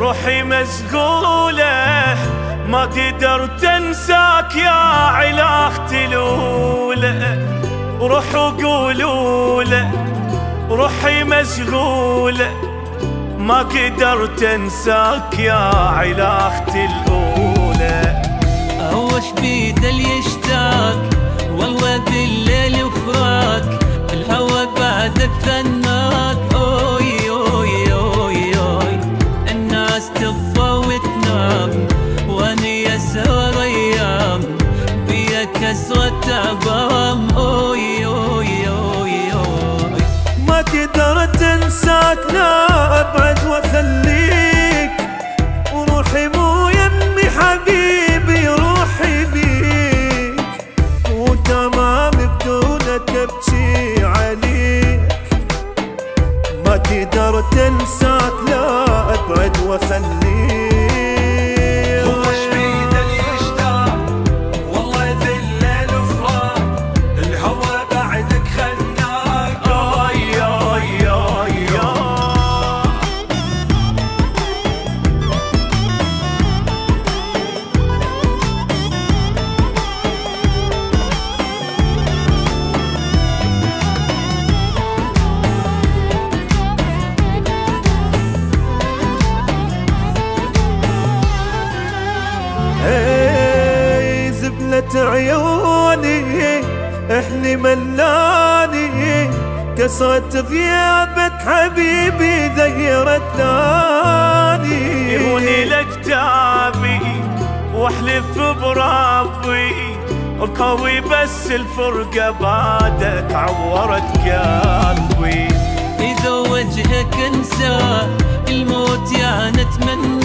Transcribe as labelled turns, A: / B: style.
A: روحي مشغولة ما قدرت انساك يا علاقتي الأولى. روحوا قولوا له روحي مشغولة ما قدرت انساك يا علاقتي الأولى.
B: وش بيد اللي يشتاق والله بالليل وفراق الهوى بعدك ثناك. اوي اوي اوي اوي الناس تطفى وتنام وانا يسهر ايام بيا كسرة عظام. اوي اوي اوي اوي
A: ما قدرت انساك لا ابعد واخليك وروحي مو يمي حبيبي روحي بيك وتمام بدونك ابكي عليك. ما قدرت انساك لا ابعد واخليك.
C: وش بيد اللي يشتاق والله ذي الليل وفراق الهوى بعدك خناق.
A: آي آي آي اي زبلة عيوني احلي ملاني كسرت غيابك حبيبي ذيرتني. يهوني لكتابي واحلف بربي القوي بس الفرقة بعدك عورت قلبي.
B: اذا وجهك انسى الموت يا نتمنى